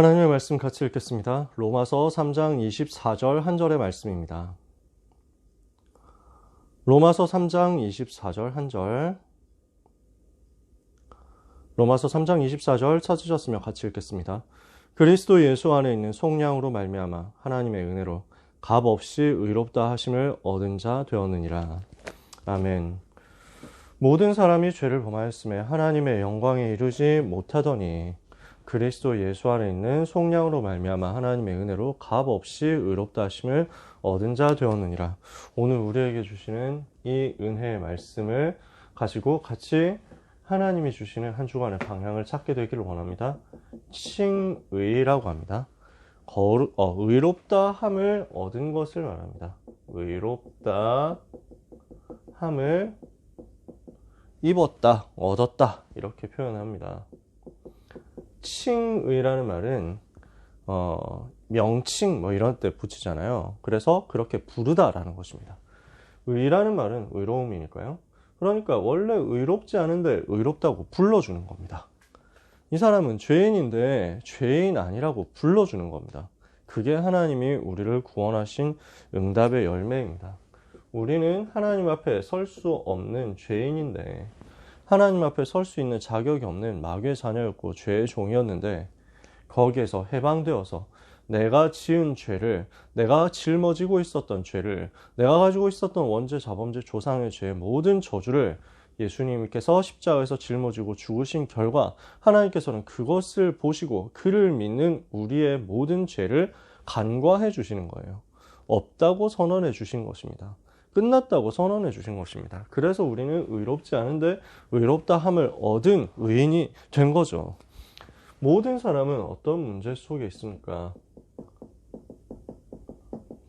하나님의 말씀 같이 읽겠습니다. 로마서 3장 24절 한 절의 말씀입니다. 로마서 3장 24절 한 절. 로마서 3장 24절 찾으셨으면 같이 읽겠습니다. 그리스도 예수 안에 있는 속량으로 말미암아 하나님의 은혜로 값없이 의롭다 하심을 얻은 자 되었느니라. 아멘. 모든 사람이 죄를 범하였음에 하나님의 영광에 이르지 못하더니 그리스도 예수 안에 있는 속량으로 말미암아 하나님의 은혜로 값없이 의롭다 하심을 얻은 자 되었느니라. 오늘 우리에게 주시는 이 은혜의 말씀을 가지고 같이 하나님이 주시는 한 주간의 방향을 찾게 되기를 원합니다. 칭의라고 합니다. 의롭다 함을 얻은 것을 말합니다. 의롭다 함을 입었다, 얻었다 이렇게 표현합니다. 칭의라는 말은 명칭 이런 때 붙이잖아요. 그래서 그렇게 부르다라는 것입니다. 의라는 말은 의로움이니까요. 그러니까 원래 의롭지 않은데 의롭다고 불러주는 겁니다. 이 사람은 죄인인데 죄인 아니라고 불러주는 겁니다. 그게 하나님이 우리를 구원하신 응답의 열매입니다. 우리는 하나님 앞에 설 수 없는 죄인인데 하나님 앞에 설 수 있는 자격이 없는 마귀의 자녀였고 죄의 종이었는데 거기에서 해방되어서 내가 지은 죄를, 내가 짊어지고 있었던 죄를, 내가 가지고 있었던 원죄, 자범죄, 조상의 죄의 모든 저주를 예수님께서 십자가에서 짊어지고 죽으신 결과 하나님께서는 그것을 보시고 그를 믿는 우리의 모든 죄를 간과해 주시는 거예요. 없다고 선언해 주신 것입니다. 끝났다고 선언해 주신 것입니다. 그래서 우리는 의롭지 않은데 의롭다 함을 얻은 의인이 된 거죠. 모든 사람은 어떤 문제 속에 있습니까?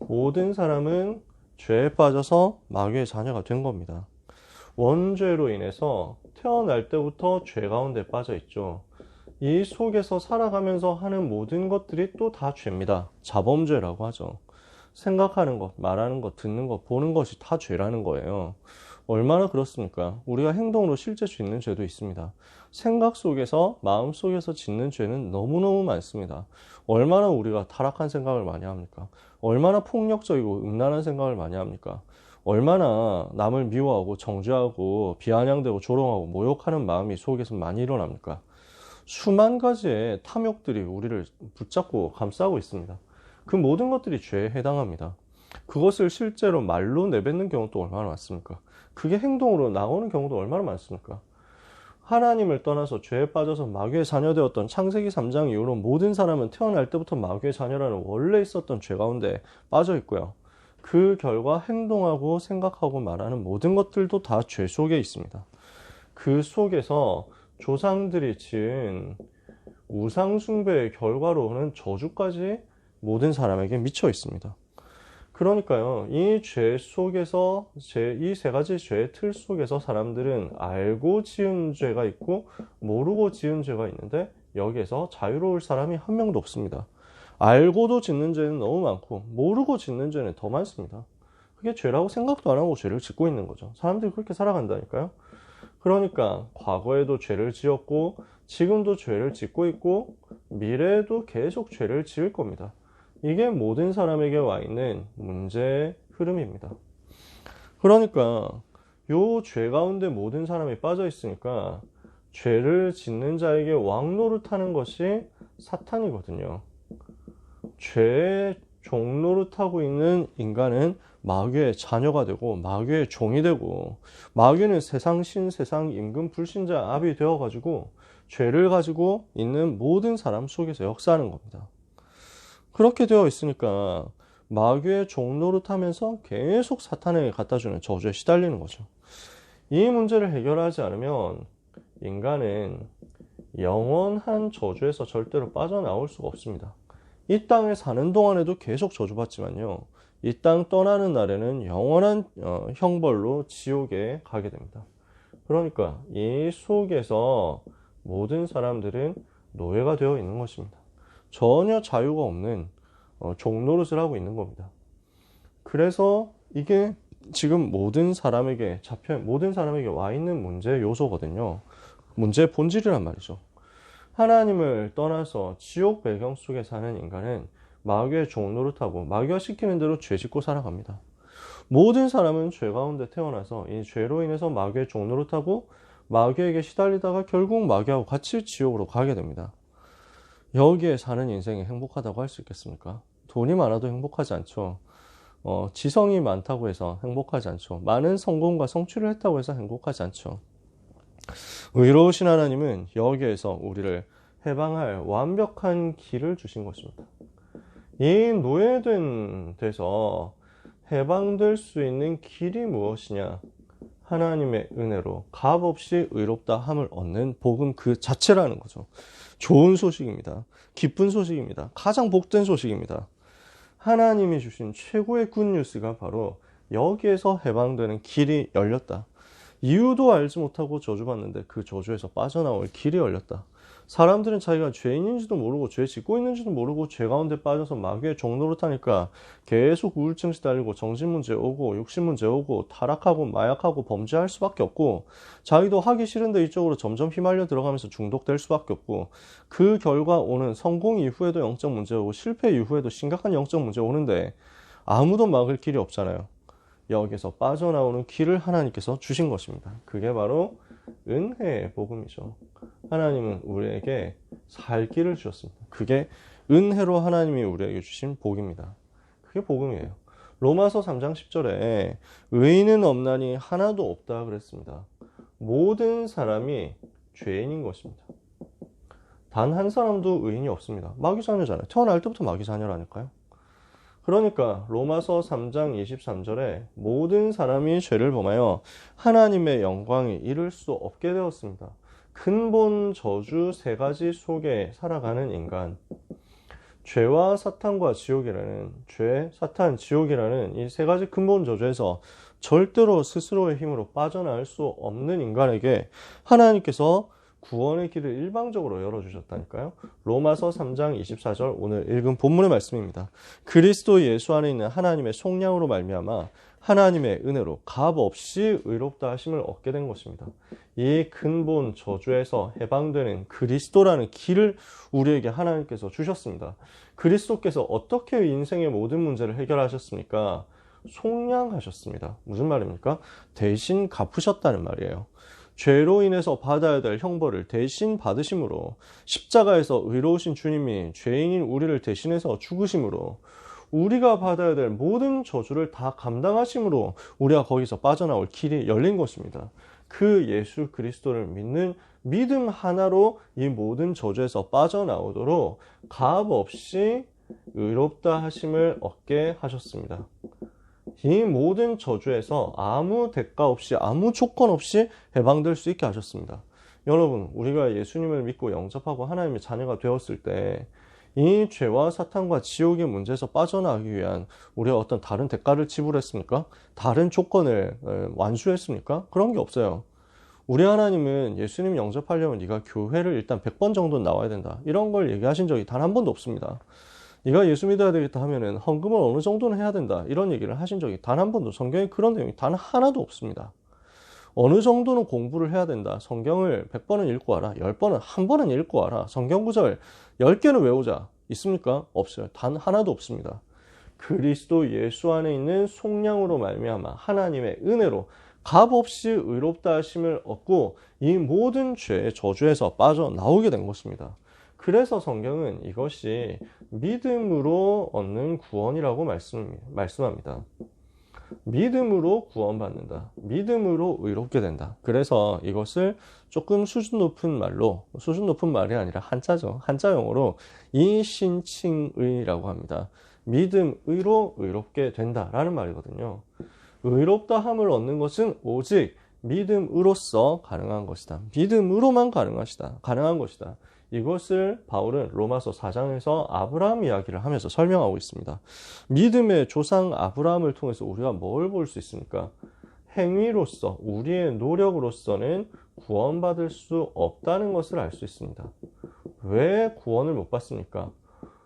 모든 사람은 죄에 빠져서 마귀의 자녀가 된 겁니다. 원죄로 인해서 태어날 때부터 죄 가운데 빠져 있죠. 이 속에서 살아가면서 하는 모든 것들이 또 다 죄입니다. 자범죄라고 하죠. 생각하는 것, 말하는 것, 듣는 것, 보는 것이 다 죄라는 거예요. 얼마나 그렇습니까? 우리가 행동으로 실제 짓는 죄도 있습니다. 생각 속에서, 마음 속에서 짓는 죄는 너무너무 많습니다. 얼마나 우리가 타락한 생각을 많이 합니까? 얼마나 폭력적이고 음란한 생각을 많이 합니까? 얼마나 남을 미워하고 정죄하고 비아냥대고 조롱하고 모욕하는 마음이 속에서 많이 일어납니까? 수만 가지의 탐욕들이 우리를 붙잡고 감싸고 있습니다. 그 모든 것들이 죄에 해당합니다. 그것을 실제로 말로 내뱉는 경우도 얼마나 많습니까? 그게 행동으로 나오는 경우도 얼마나 많습니까? 하나님을 떠나서 죄에 빠져서 마귀의 자녀 되었던 창세기 3장 이후로 모든 사람은 태어날 때부터 마귀의 자녀라는 원래 있었던 죄 가운데 빠져 있고요. 그 결과 행동하고 생각하고 말하는 모든 것들도 다 죄 속에 있습니다. 그 속에서 조상들이 지은 우상숭배의 결과로 오는 저주까지 모든 사람에게 미쳐 있습니다. 그러니까요, 이 죄 속에서, 이 세 가지 죄의 틀 속에서 사람들은 알고 지은 죄가 있고 모르고 지은 죄가 있는데 여기에서 자유로울 사람이 한 명도 없습니다. 알고도 짓는 죄는 너무 많고 모르고 짓는 죄는 더 많습니다. 그게 죄라고 생각도 안 하고 죄를 짓고 있는 거죠. 사람들이 그렇게 살아간다니까요. 그러니까 과거에도 죄를 지었고 지금도 죄를 짓고 있고 미래에도 계속 죄를 지을 겁니다. 이게 모든 사람에게 와 있는 문제의 흐름입니다. 그러니까 요 죄 가운데 모든 사람이 빠져 있으니까 죄를 짓는 자에게 왕노릇하는 것이 사탄이거든요. 죄의 종노릇하고 있는 인간은 마귀의 자녀가 되고 마귀의 종이 되고 마귀는 세상 신, 세상 임금, 불신자, 압이 되어가지고 죄를 가지고 있는 모든 사람 속에서 역사하는 겁니다. 그렇게 되어 있으니까 마귀의 종노릇하면서 계속 사탄에게 갖다주는 저주에 시달리는 거죠. 이 문제를 해결하지 않으면 인간은 영원한 저주에서 절대로 빠져나올 수가 없습니다. 이 땅에 사는 동안에도 계속 저주받지만요. 이 땅 떠나는 날에는 영원한 형벌로 지옥에 가게 됩니다. 그러니까 이 속에서 모든 사람들은 노예가 되어 있는 것입니다. 전혀 자유가 없는 종노릇을 하고 있는 겁니다. 그래서 이게 지금 모든 사람에게 와 있는 문제의 요소거든요. 문제의 본질이란 말이죠. 하나님을 떠나서 지옥 배경 속에 사는 인간은 마귀의 종노릇하고 마귀가 시키는 대로 죄 짓고 살아갑니다. 모든 사람은 죄 가운데 태어나서 이 죄로 인해서 마귀의 종노릇하고 마귀에게 시달리다가 결국 마귀하고 같이 지옥으로 가게 됩니다. 여기에 사는 인생이 행복하다고 할 수 있겠습니까? 돈이 많아도 행복하지 않죠. 지성이 많다고 해서 행복하지 않죠. 많은 성공과 성취를 했다고 해서 행복하지 않죠. 의로우신 하나님은 여기에서 우리를 해방할 완벽한 길을 주신 것입니다. 이 노예된 데서 해방될 수 있는 길이 무엇이냐? 하나님의 은혜로 값없이 의롭다 함을 얻는 복음 그 자체라는 거죠. 좋은 소식입니다. 기쁜 소식입니다. 가장 복된 소식입니다. 하나님이 주신 최고의 굿뉴스가 바로 여기에서 해방되는 길이 열렸다. 이유도 알지 못하고 저주받는데 그 저주에서 빠져나올 길이 열렸다. 사람들은 자기가 죄인인지도 모르고 죄 짓고 있는지도 모르고 죄 가운데 빠져서 마귀의 종노릇하니까 계속 우울증 시달리고 정신문제 오고 육신문제 오고 타락하고 마약하고 범죄할 수밖에 없고 자기도 하기 싫은데 이쪽으로 점점 휘말려 들어가면서 중독될 수밖에 없고 그 결과 오는 성공 이후에도 영적 문제 오고 실패 이후에도 심각한 영적 문제 오는데 아무도 막을 길이 없잖아요. 여기서 빠져나오는 길을 하나님께서 주신 것입니다. 그게 바로 은혜의 복음이죠. 하나님은 우리에게 살 길을 주셨습니다. 그게 은혜로 하나님이 우리에게 주신 복입니다. 그게 복음이에요. 로마서 3장 10절에 의인은 없나니 하나도 없다 그랬습니다. 모든 사람이 죄인인 것입니다. 단 한 사람도 의인이 없습니다. 마귀 자녀잖아요. 태어날 때부터 마귀 자녀라니까요. 그러니까 로마서 3장 23절에 모든 사람이 죄를 범하여 하나님의 영광에 이를 수 없게 되었습니다. 근본 저주 세 가지 속에 살아가는 인간, 죄와 사탄과 지옥이라는 죄, 사탄, 지옥이라는 이 세 가지 근본 저주에서 절대로 스스로의 힘으로 빠져나올 수 없는 인간에게 하나님께서 구원의 길을 일방적으로 열어주셨다니까요. 로마서 3장 24절 오늘 읽은 본문의 말씀입니다. 그리스도 예수 안에 있는 하나님의 속량으로 말미암아 하나님의 은혜로 값없이 의롭다 하심을 얻게 된 것입니다. 이 근본 저주에서 해방되는 그리스도라는 길을 우리에게 하나님께서 주셨습니다. 그리스도께서 어떻게 인생의 모든 문제를 해결하셨습니까? 속량하셨습니다. 무슨 말입니까? 대신 갚으셨다는 말이에요. 죄로 인해서 받아야 될 형벌을 대신 받으심으로 십자가에서 의로우신 주님이 죄인인 우리를 대신해서 죽으심으로 우리가 받아야 될 모든 저주를 다 감당하심으로 우리가 거기서 빠져나올 길이 열린 것입니다. 그 예수 그리스도를 믿는 믿음 하나로 이 모든 저주에서 빠져나오도록 값없이 의롭다 하심을 얻게 하셨습니다. 이 모든 저주에서 아무 대가 없이 아무 조건 없이 해방될 수 있게 하셨습니다. 여러분, 우리가 예수님을 믿고 영접하고 하나님의 자녀가 되었을 때 이 죄와 사탄과 지옥의 문제에서 빠져나가기 위한 우리가 어떤 다른 대가를 지불했습니까? 다른 조건을 완수했습니까? 그런 게 없어요. 우리 하나님은 예수님 영접하려면 네가 교회를 일단 100번 정도는 나와야 된다. 이런 걸 얘기하신 적이 단 한 번도 없습니다. 네가 예수 믿어야 되겠다 하면은 헌금을 어느 정도는 해야 된다. 이런 얘기를 하신 적이 단 한 번도 성경에 그런 내용이 단 하나도 없습니다. 어느 정도는 공부를 해야 된다. 성경을 100번은 읽고 와라. 10번은 한 번은 읽고 와라. 성경 구절 10개는 외우자. 있습니까? 없어요. 단 하나도 없습니다. 그리스도 예수 안에 있는 속량으로 말미암아 하나님의 은혜로 값없이 의롭다 하심을 얻고 이 모든 죄의 저주에서 빠져나오게 된 것입니다. 그래서 성경은 이것이 믿음으로 얻는 구원이라고 말씀합니다. 믿음으로 구원받는다. 믿음으로 의롭게 된다. 그래서 이것을 조금 수준 높은 말이 아니라 한자죠. 한자용어로 인신칭의라고 합니다. 믿음으로 의롭게 된다라는 말이거든요. 의롭다 함을 얻는 것은 오직 믿음으로써 가능한 것이다. 믿음으로만 가능한 것이다. 이것을 바울은 로마서 4장에서 아브라함 이야기를 하면서 설명하고 있습니다. 믿음의 조상 아브라함을 통해서 우리가 뭘 볼 수 있습니까? 행위로서, 우리의 노력으로서는 구원받을 수 없다는 것을 알 수 있습니다. 왜 구원을 못 받습니까?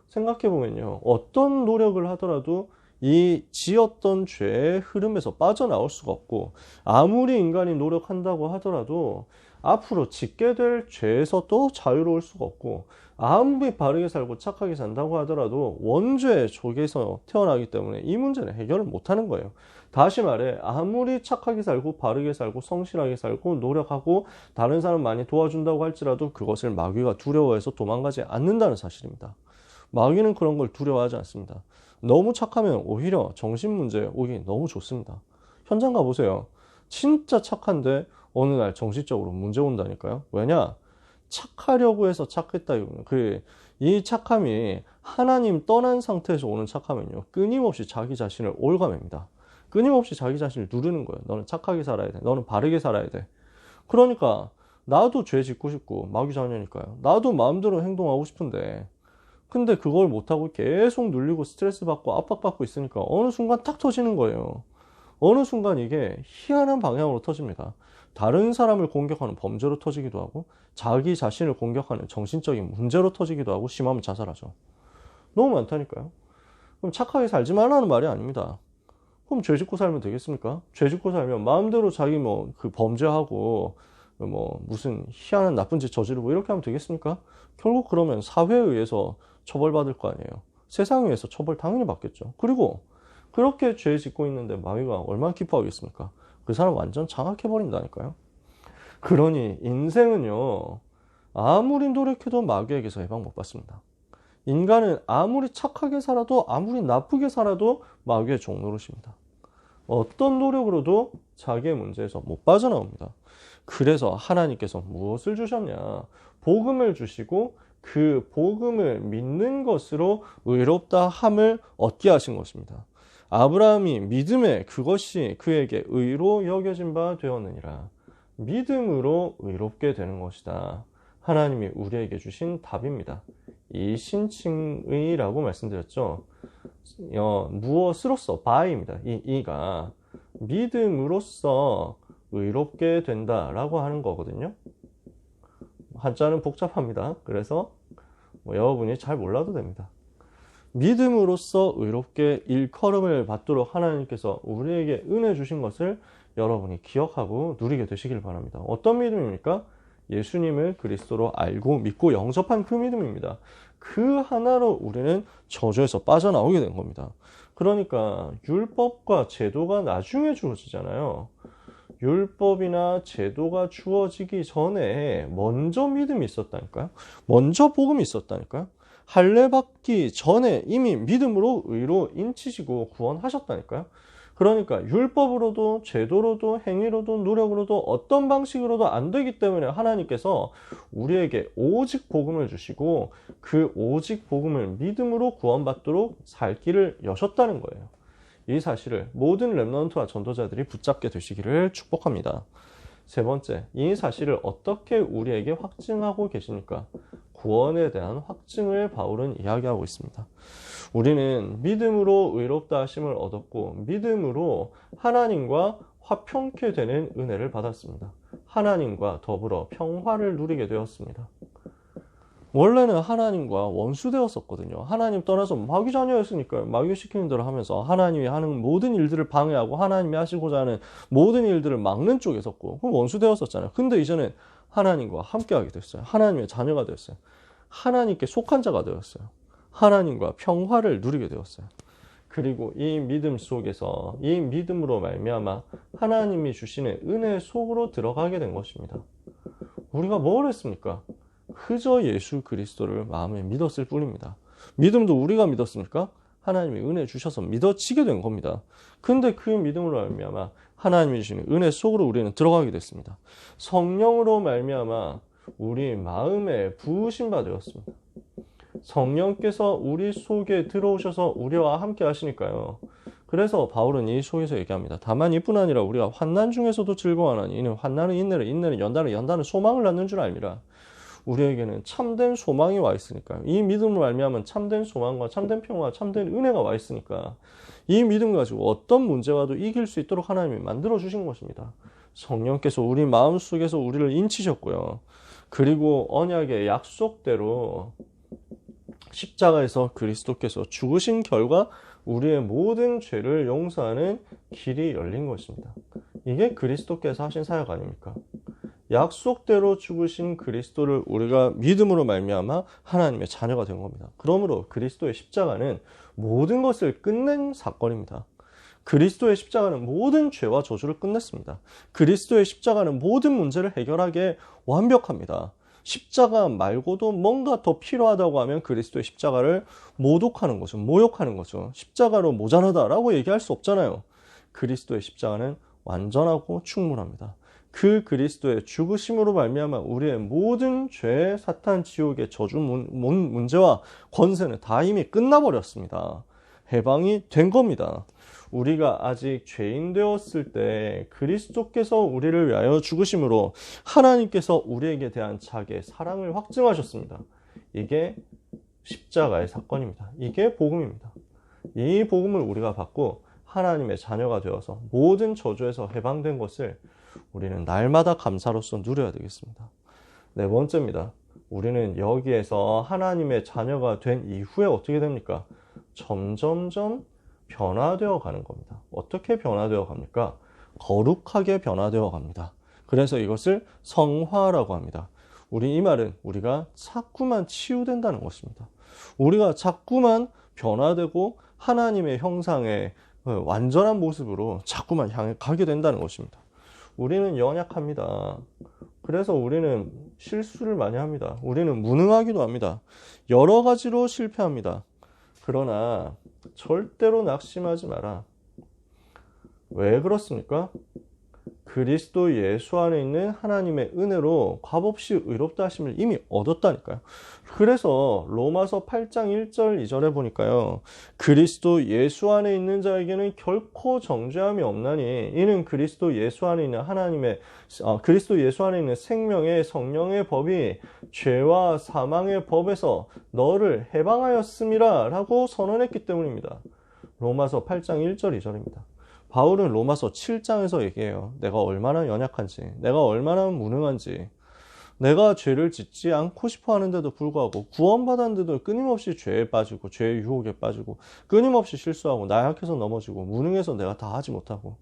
생각해보면요. 어떤 노력을 하더라도 이 지었던 죄의 흐름에서 빠져나올 수가 없고 아무리 인간이 노력한다고 하더라도 앞으로 짓게 될 죄에서 또 자유로울 수가 없고, 아무리 바르게 살고 착하게 산다고 하더라도 원죄 속에서 태어나기 때문에 이 문제는 해결을 못하는 거예요. 다시 말해, 아무리 착하게 살고 바르게 살고 성실하게 살고 노력하고 다른 사람 많이 도와준다고 할지라도 그것을 마귀가 두려워해서 도망가지 않는다는 사실입니다. 마귀는 그런 걸 두려워하지 않습니다. 너무 착하면 오히려 정신문제에 오기 너무 좋습니다. 현장 가보세요. 진짜 착한데 어느 날 정신적으로 문제 온다니까요. 왜냐? 착하려고 해서 착했다기보다는 이 착함이 하나님 떠난 상태에서 오는 착함은요, 끊임없이 자기 자신을 올가맵니다. 끊임없이 자기 자신을 누르는 거예요. 너는 착하게 살아야 돼. 너는 바르게 살아야 돼. 그러니까 나도 죄 짓고 싶고 마귀 자녀니까요. 나도 마음대로 행동하고 싶은데, 근데 그걸 못하고 계속 눌리고 스트레스 받고 압박받고 있으니까 어느 순간 탁 터지는 거예요. 어느 순간 이게 희한한 방향으로 터집니다. 다른 사람을 공격하는 범죄로 터지기도 하고, 자기 자신을 공격하는 정신적인 문제로 터지기도 하고, 심하면 자살하죠. 너무 많다니까요. 그럼 착하게 살지 말라는 말이 아닙니다. 그럼 죄 짓고 살면 되겠습니까? 죄 짓고 살면 마음대로 자기 범죄하고 무슨 희한한 나쁜 짓 저지르고 이렇게 하면 되겠습니까? 결국 그러면 사회에 의해서 처벌받을 거 아니에요. 세상에 의해서 처벌 당연히 받겠죠. 그리고 그렇게 죄 짓고 있는데 마귀가 얼마나 기뻐하겠습니까? 그 사람 완전 장악해버린다니까요. 그러니 인생은요, 아무리 노력해도 마귀에게서 해방 못 받습니다. 인간은 아무리 착하게 살아도 아무리 나쁘게 살아도 마귀의 종노릇입니다. 어떤 노력으로도 자기의 문제에서 못 빠져나옵니다. 그래서 하나님께서 무엇을 주셨냐? 복음을 주시고 그 복음을 믿는 것으로 의롭다 함을 얻게 하신 것입니다. 아브라함이 믿음에 그것이 그에게 의로 여겨진 바 되었느니라. 믿음으로 의롭게 되는 것이다. 하나님이 우리에게 주신 답입니다. 이 신칭의라고 말씀드렸죠. 무엇으로서 by입니다. 이가 믿음으로써 의롭게 된다라고 하는 거거든요. 한자는 복잡합니다. 그래서 여러분이 잘 몰라도 됩니다. 믿음으로써 의롭게 일컬음을 받도록 하나님께서 우리에게 은혜 주신 것을 여러분이 기억하고 누리게 되시길 바랍니다. 어떤 믿음입니까? 예수님을 그리스도로 알고 믿고 영접한 그 믿음입니다. 그 하나로 우리는 저주에서 빠져나오게 된 겁니다. 그러니까 율법과 제도가 나중에 주어지잖아요. 율법이나 제도가 주어지기 전에 먼저 믿음이 있었다니까요. 먼저 복음이 있었다니까요. 할례 받기 전에 이미 믿음으로 의로 인치시고 구원하셨다니까요. 그러니까 율법으로도 제도로도 행위로도 노력으로도 어떤 방식으로도 안 되기 때문에 하나님께서 우리에게 오직 복음을 주시고 그 오직 복음을 믿음으로 구원받도록 살 길을 여셨다는 거예요. 이 사실을 모든 렘넌트와 전도자들이 붙잡게 되시기를 축복합니다. 세 번째, 이 사실을 어떻게 우리에게 확증하고 계십니까? 구원에 대한 확증을 바울은 이야기하고 있습니다. 우리는 믿음으로 의롭다 하심을 얻었고 믿음으로 하나님과 화평케 되는 은혜를 받았습니다. 하나님과 더불어 평화를 누리게 되었습니다. 원래는 하나님과 원수되었었거든요. 하나님 떠나서 마귀 자녀였으니까요. 마귀 시키는 대로 하면서 하나님이 하는 모든 일들을 방해하고 하나님이 하시고자 하는 모든 일들을 막는 쪽에 섰고 그럼 원수되었었잖아요. 근데 이제는 하나님과 함께하게 됐어요. 하나님의 자녀가 되었어요. 하나님께 속한 자가 되었어요. 하나님과 평화를 누리게 되었어요. 그리고 이 믿음 속에서 이 믿음으로 말미암아 하나님이 주시는 은혜 속으로 들어가게 된 것입니다. 우리가 뭘 했습니까? 그저 예수 그리스도를 마음에 믿었을 뿐입니다. 믿음도 우리가 믿었습니까? 하나님이 은혜 주셔서 믿어지게 된 겁니다. 근데 그 믿음으로 말미암아 하나님이 주시는 은혜 속으로 우리는 들어가게 됐습니다. 성령으로 말미암아 우리 마음에 부으신 바 되었습니다. 성령께서 우리 속에 들어오셔서 우리와 함께 하시니까요. 그래서 바울은 이 속에서 얘기합니다. 다만 이뿐 아니라 우리가 환난 중에서도 즐거워하나니 이는 환난은 인내를, 인내는 연단을, 연단은 소망을 낳는 줄 알미라. 우리에게는 참된 소망이 와 있으니까요. 이 믿음을 알미하면 참된 소망과 참된 평화, 참된 은혜가 와 있으니까 이 믿음 가지고 어떤 문제와도 이길 수 있도록 하나님이 만들어 주신 것입니다. 성령께서 우리 마음속에서 우리를 인치셨고요. 그리고 언약의 약속대로 십자가에서 그리스도께서 죽으신 결과 우리의 모든 죄를 용서하는 길이 열린 것입니다. 이게 그리스도께서 하신 사역 아닙니까? 약속대로 죽으신 그리스도를 우리가 믿음으로 말미암아 하나님의 자녀가 된 겁니다. 그러므로 그리스도의 십자가는 모든 것을 끝낸 사건입니다. 그리스도의 십자가는 모든 죄와 저주를 끝냈습니다. 그리스도의 십자가는 모든 문제를 해결하기에 완벽합니다. 십자가 말고도 뭔가 더 필요하다고 하면 그리스도의 십자가를 모독하는 거죠. 모욕하는 거죠. 십자가로 모자라다라고 얘기할 수 없잖아요. 그리스도의 십자가는 완전하고 충분합니다. 그 그리스도의 죽으심으로 말미암아 우리의 모든 죄, 사탄, 지옥의 저주 문제와 권세는 다 이미 끝나버렸습니다. 해방이 된 겁니다. 우리가 아직 죄인 되었을 때 그리스도께서 우리를 위하여 죽으심으로 하나님께서 우리에게 대한 자기의 사랑을 확증하셨습니다. 이게 십자가의 사건입니다. 이게 복음입니다. 이 복음을 우리가 받고 하나님의 자녀가 되어서 모든 저주에서 해방된 것을 우리는 날마다 감사로서 누려야 되겠습니다. 네 번째입니다. 우리는 여기에서 하나님의 자녀가 된 이후에 어떻게 됩니까? 점점점 변화되어 가는 겁니다. 어떻게 변화되어 갑니까? 거룩하게 변화되어 갑니다. 그래서 이것을 성화라고 합니다. 이 말은 우리가 자꾸만 치유된다는 것입니다. 우리가 자꾸만 변화되고 하나님의 형상의 완전한 모습으로 자꾸만 향해 가게 된다는 것입니다. 우리는 연약합니다. 그래서 우리는 실수를 많이 합니다. 우리는 무능하기도 합니다. 여러 가지로 실패합니다. 그러나 절대로 낙심하지 마라. 왜 그렇습니까? 그리스도 예수 안에 있는 하나님의 은혜로 값없이 의롭다 하심을 이미 얻었다니까요. 그래서 로마서 8장 1절 2절에 보니까요. 그리스도 예수 안에 있는 자에게는 결코 정죄함이 없나니 이는 그리스도 예수 안에 있는 그리스도 예수 안에 있는 생명의 성령의 법이 죄와 사망의 법에서 너를 해방하였음이라 라고 선언했기 때문입니다. 로마서 8장 1절 2절입니다. 바울은 로마서 7장에서 얘기해요. 내가 얼마나 연약한지, 내가 얼마나 무능한지, 내가 죄를 짓지 않고 싶어 하는데도 불구하고 구원받았는데도 끊임없이 죄에 빠지고 죄의 유혹에 빠지고 끊임없이 실수하고 나약해서 넘어지고 무능해서 내가 다 하지 못하고,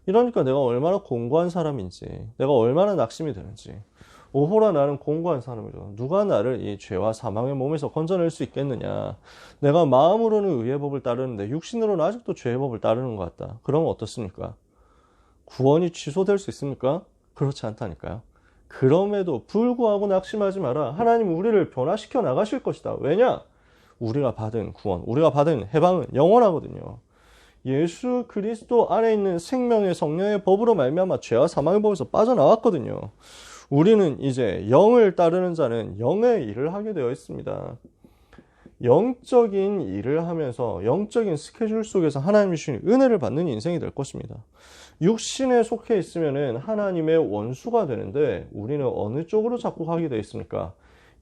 이러니까 내가 얼마나 공고한 사람인지, 내가 얼마나 낙심이 되는지. 오호라 나는 공고한 사람이죠. 누가 나를 이 죄와 사망의 몸에서 건져낼 수 있겠느냐. 내가 마음으로는 의의 법을 따르는데 육신으로는 아직도 죄의 법을 따르는 것 같다. 그러면 어떻습니까? 구원이 취소될 수 있습니까? 그렇지 않다니까요. 그럼에도 불구하고 낙심하지 마라. 하나님 우리를 변화시켜 나가실 것이다. 왜냐? 우리가 받은 구원, 우리가 받은 해방은 영원하거든요. 예수 그리스도 안에 있는 생명의 성령의 법으로 말미암아 죄와 사망의 법에서 빠져나왔거든요. 우리는 이제 영을 따르는 자는 영의 일을 하게 되어 있습니다. 영적인 일을 하면서 영적인 스케줄 속에서 하나님이 주신 은혜를 받는 인생이 될 것입니다. 육신에 속해 있으면 하나님의 원수가 되는데 우리는 어느 쪽으로 자꾸 가게 되어 있습니까?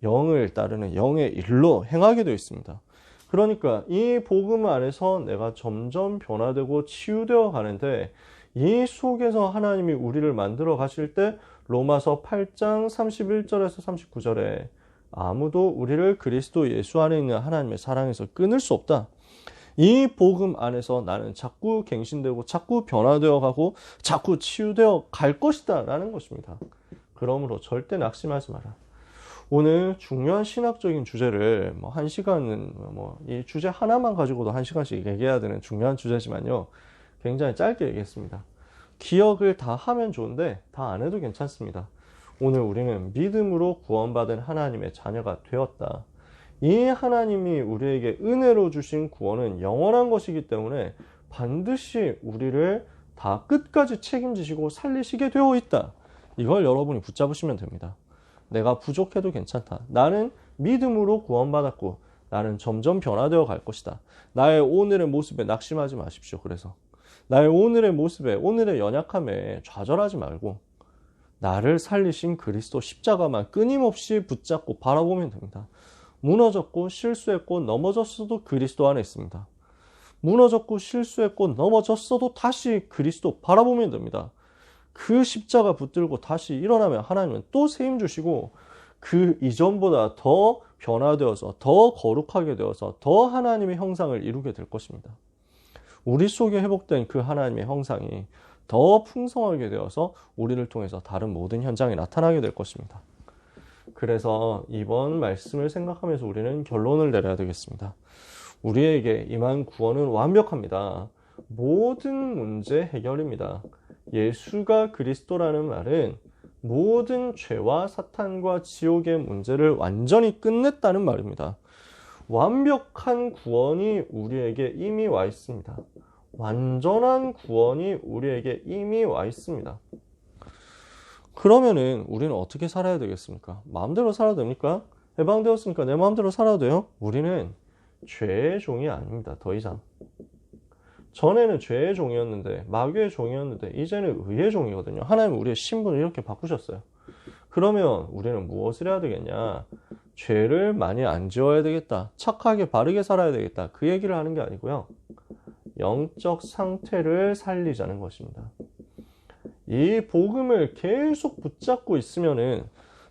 영을 따르는 영의 일로 행하게 되어 있습니다. 그러니까 이 복음 안에서 내가 점점 변화되고 치유되어 가는데, 이 속에서 하나님이 우리를 만들어 가실 때 로마서 8장 31절에서 39절에 아무도 우리를 그리스도 예수 안에 있는 하나님의 사랑에서 끊을 수 없다. 이 복음 안에서 나는 자꾸 갱신되고 자꾸 변화되어 가고 자꾸 치유되어 갈 것이다 라는 것입니다. 그러므로 절대 낙심하지 마라. 오늘 중요한 신학적인 주제를 한 시간은 이 주제 하나만 가지고도 한 시간씩 얘기해야 되는 중요한 주제지만요. 굉장히 짧게 얘기했습니다. 기억을 다 하면 좋은데 다 안 해도 괜찮습니다. 오늘 우리는 믿음으로 구원받은 하나님의 자녀가 되었다. 이 하나님이 우리에게 은혜로 주신 구원은 영원한 것이기 때문에 반드시 우리를 다 끝까지 책임지시고 살리시게 되어 있다. 이걸 여러분이 붙잡으시면 됩니다. 내가 부족해도 괜찮다. 나는 믿음으로 구원받았고 나는 점점 변화되어 갈 것이다. 나의 오늘의 모습에 낙심하지 마십시오. 그래서 나의 오늘의 모습에, 오늘의 연약함에 좌절하지 말고 나를 살리신 그리스도 십자가만 끊임없이 붙잡고 바라보면 됩니다. 무너졌고 실수했고 넘어졌어도 그리스도 안에 있습니다. 무너졌고 실수했고 넘어졌어도 다시 그리스도 바라보면 됩니다. 그 십자가 붙들고 다시 일어나면 하나님은 또 세임 주시고 그 이전보다 더 변화되어서 더 거룩하게 되어서 더 하나님의 형상을 이루게 될 것입니다. 우리 속에 회복된 그 하나님의 형상이 더 풍성하게 되어서 우리를 통해서 다른 모든 현장에 나타나게 될 것입니다. 그래서 이번 말씀을 생각하면서 우리는 결론을 내려야 되겠습니다. 우리에게 임한 구원은 완벽합니다. 모든 문제 해결입니다. 예수가 그리스도라는 말은 모든 죄와 사탄과 지옥의 문제를 완전히 끝냈다는 말입니다. 완벽한 구원이 우리에게 이미 와 있습니다. 완전한 구원이 우리에게 이미 와 있습니다. 그러면은 우리는 어떻게 살아야 되겠습니까? 마음대로 살아도 됩니까? 해방되었으니까 내 마음대로 살아도 돼요? 우리는 죄의 종이 아닙니다. 더 이상. 전에는 죄의 종이었는데, 마귀의 종이었는데 이제는 의의 종이거든요. 하나님은 우리의 신분을 이렇게 바꾸셨어요. 그러면 우리는 무엇을 해야 되겠냐? 죄를 많이 안 지어야 되겠다. 착하게 바르게 살아야 되겠다. 그 얘기를 하는 게 아니고요. 영적 상태를 살리자는 것입니다. 이 복음을 계속 붙잡고 있으면은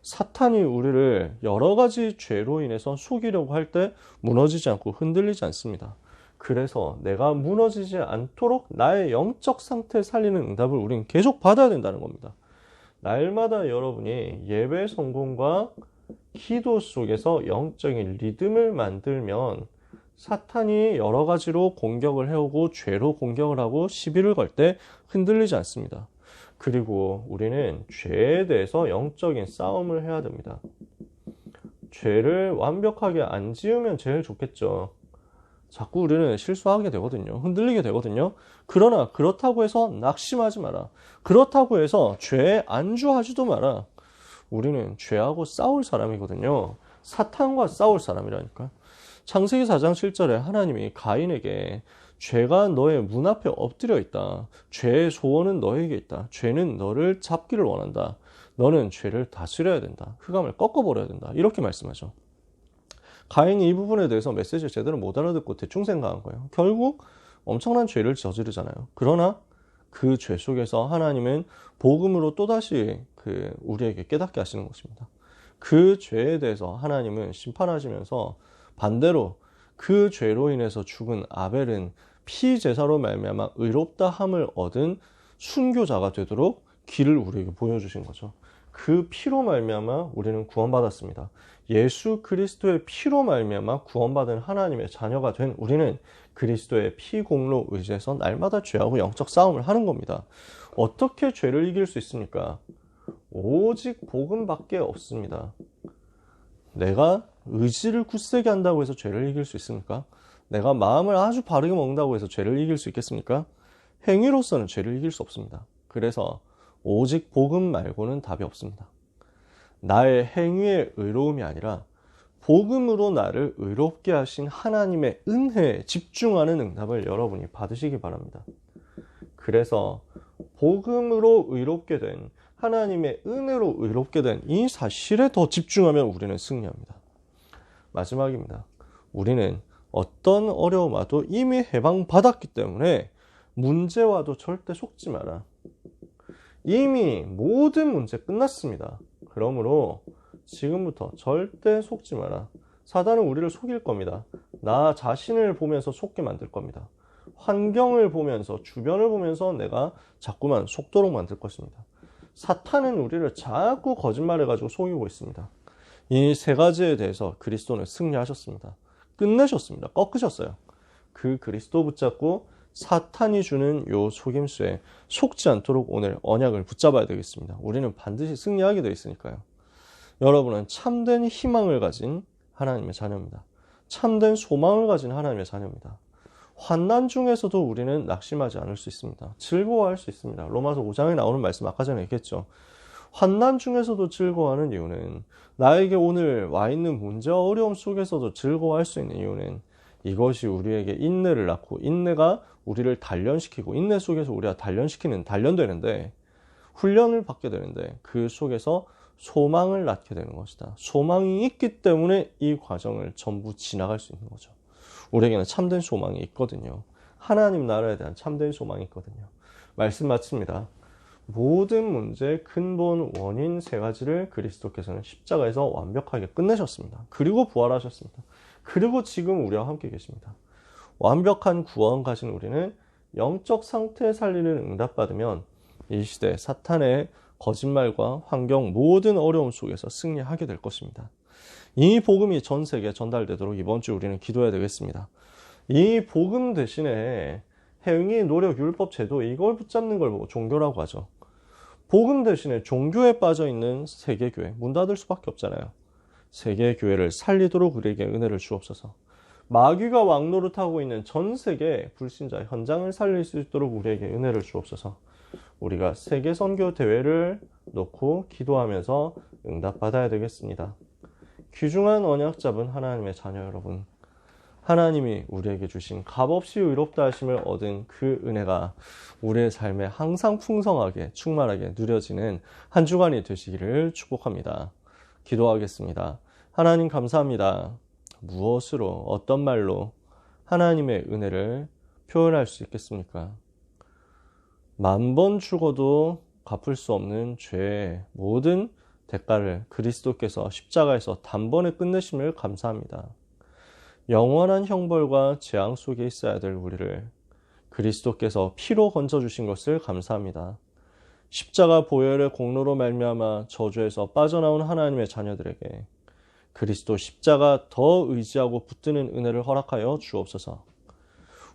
사탄이 우리를 여러 가지 죄로 인해서 속이려고 할 때 무너지지 않고 흔들리지 않습니다. 그래서 내가 무너지지 않도록 나의 영적 상태 살리는 응답을 우리는 계속 받아야 된다는 겁니다. 날마다 여러분이 예배 성공과 기도 속에서 영적인 리듬을 만들면 사탄이 여러 가지로 공격을 해오고 죄로 공격을 하고 시비를 걸 때 흔들리지 않습니다. 그리고 우리는 죄에 대해서 영적인 싸움을 해야 됩니다. 죄를 완벽하게 안 지으면 제일 좋겠죠. 자꾸 우리는 실수하게 되거든요. 흔들리게 되거든요. 그러나 그렇다고 해서 낙심하지 마라. 그렇다고 해서 죄에 안주하지도 마라. 우리는 죄하고 싸울 사람이거든요. 사탄과 싸울 사람이라니까. 창세기 4장 7절에 하나님이 가인에게 죄가 너의 문 앞에 엎드려 있다. 죄의 소원은 너에게 있다. 죄는 너를 잡기를 원한다. 너는 죄를 다스려야 된다. 흑암을 꺾어버려야 된다. 이렇게 말씀하죠. 가인이 이 부분에 대해서 메시지를 제대로 못 알아듣고 대충 생각한 거예요. 결국 엄청난 죄를 저지르잖아요. 그러나 그 죄 속에서 하나님은 복음으로 또다시 우리에게 깨닫게 하시는 것입니다. 그 죄에 대해서 하나님은 심판하시면서 반대로 그 죄로 인해서 죽은 아벨은 피제사로 말미암아 의롭다 함을 얻은 순교자가 되도록 길을 우리에게 보여주신 거죠. 그 피로 말미암아 우리는 구원받았습니다. 예수 그리스도의 피로 말미암아 구원받은 하나님의 자녀가 된 우리는 그리스도의 피 공로 의지해서 날마다 죄하고 영적 싸움을 하는 겁니다. 어떻게 죄를 이길 수 있습니까? 오직 복음밖에 없습니다. 내가 의지를 굳세게 한다고 해서 죄를 이길 수 있습니까? 내가 마음을 아주 바르게 먹는다고 해서 죄를 이길 수 있겠습니까? 행위로서는 죄를 이길 수 없습니다. 그래서 오직 복음 말고는 답이 없습니다. 나의 행위의 의로움이 아니라 복음으로 나를 의롭게 하신 하나님의 은혜에 집중하는 응답을 여러분이 받으시기 바랍니다. 그래서 복음으로 의롭게 된 하나님의 은혜로 의롭게 된 이 사실에 더 집중하면 우리는 승리합니다. 마지막입니다. 우리는 어떤 어려움 와도 이미 해방받았기 때문에 문제와도 절대 속지 마라. 이미 모든 문제 끝났습니다. 그러므로 지금부터 절대 속지 마라. 사단은 우리를 속일 겁니다. 나 자신을 보면서 속게 만들 겁니다. 환경을 보면서, 주변을 보면서 내가 자꾸만 속도록 만들 것입니다. 사탄은 우리를 자꾸 거짓말해가지고 속이고 있습니다. 이 세 가지에 대해서 그리스도는 승리하셨습니다. 끝내셨습니다. 꺾으셨어요. 그 그리스도 붙잡고 사탄이 주는 요 속임수에 속지 않도록 오늘 언약을 붙잡아야 되겠습니다. 우리는 반드시 승리하게 되어 있으니까요. 여러분은 참된 희망을 가진 하나님의 자녀입니다. 참된 소망을 가진 하나님의 자녀입니다. 환난 중에서도 우리는 낙심하지 않을 수 있습니다. 즐거워할 수 있습니다. 로마서 5장에 나오는 말씀 아까 전에 얘기했죠. 환난 중에서도 즐거워하는 이유는, 나에게 오늘 와 있는 문제와 어려움 속에서도 즐거워할 수 있는 이유는 이것이 우리에게 인내를 낳고, 인내가 우리를 단련시키고, 인내 속에서 우리가 단련되는데, 훈련을 받게 되는데, 그 속에서 소망을 낳게 되는 것이다. 소망이 있기 때문에 이 과정을 전부 지나갈 수 있는 거죠. 우리에게는 참된 소망이 있거든요. 하나님 나라에 대한 참된 소망이 있거든요. 말씀 마칩니다. 모든 문제의 근본 원인 세 가지를 그리스도께서는 십자가에서 완벽하게 끝내셨습니다. 그리고 부활하셨습니다. 그리고 지금 우리와 함께 계십니다. 완벽한 구원 가진 우리는 영적 상태 살리는 응답받으면 이 시대 사탄의 거짓말과 환경 모든 어려움 속에서 승리하게 될 것입니다. 이 복음이 전 세계에 전달되도록 이번 주 우리는 기도해야 되겠습니다. 이 복음 대신에 행위, 노력, 율법, 제도 이걸 붙잡는 걸 보고 종교라고 하죠. 복음 대신에 종교에 빠져있는 세계교회 문 닫을 수밖에 없잖아요. 세계교회를 살리도록 우리에게 은혜를 주옵소서. 마귀가 왕노릇하고 있는 전 세계 불신자 현장을 살릴 수 있도록 우리에게 은혜를 주옵소서. 우리가 세계 선교 대회를 놓고 기도하면서 응답받아야 되겠습니다. 귀중한 언약 잡은 하나님의 자녀 여러분, 하나님이 우리에게 주신 값없이 의롭다 하심을 얻은 그 은혜가 우리의 삶에 항상 풍성하게 충만하게 누려지는 한 주간이 되시기를 축복합니다. 기도하겠습니다. 하나님 감사합니다. 무엇으로 어떤 말로 하나님의 은혜를 표현할 수 있겠습니까? 10,000번 죽어도 갚을 수 없는 죄의 모든 대가를 그리스도께서 십자가에서 단번에 끝내심을 감사합니다. 영원한 형벌과 재앙 속에 있어야 될 우리를 그리스도께서 피로 건져주신 것을 감사합니다. 십자가 보혈의 공로로 말미암아 저주에서 빠져나온 하나님의 자녀들에게 그리스도 십자가 더 의지하고 붙드는 은혜를 허락하여 주옵소서.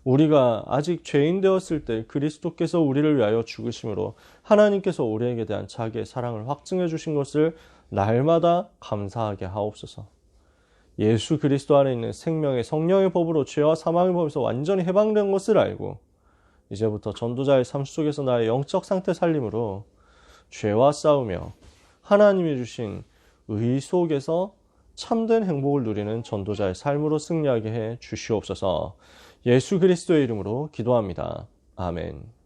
우리가 아직 죄인 되었을 때 그리스도께서 우리를 위하여 죽으심으로 하나님께서 우리에게 대한 자기의 사랑을 확증해 주신 것을 날마다 감사하게 하옵소서. 예수 그리스도 안에 있는 생명의 성령의 법으로 죄와 사망의 법에서 완전히 해방된 것을 알고 이제부터 전도자의 삶 속에서 나의 영적 상태 살림으로 죄와 싸우며 하나님이 주신 의 속에서 참된 행복을 누리는 전도자의 삶으로 승리하게 해 주시옵소서. 예수 그리스도의 이름으로 기도합니다. 아멘.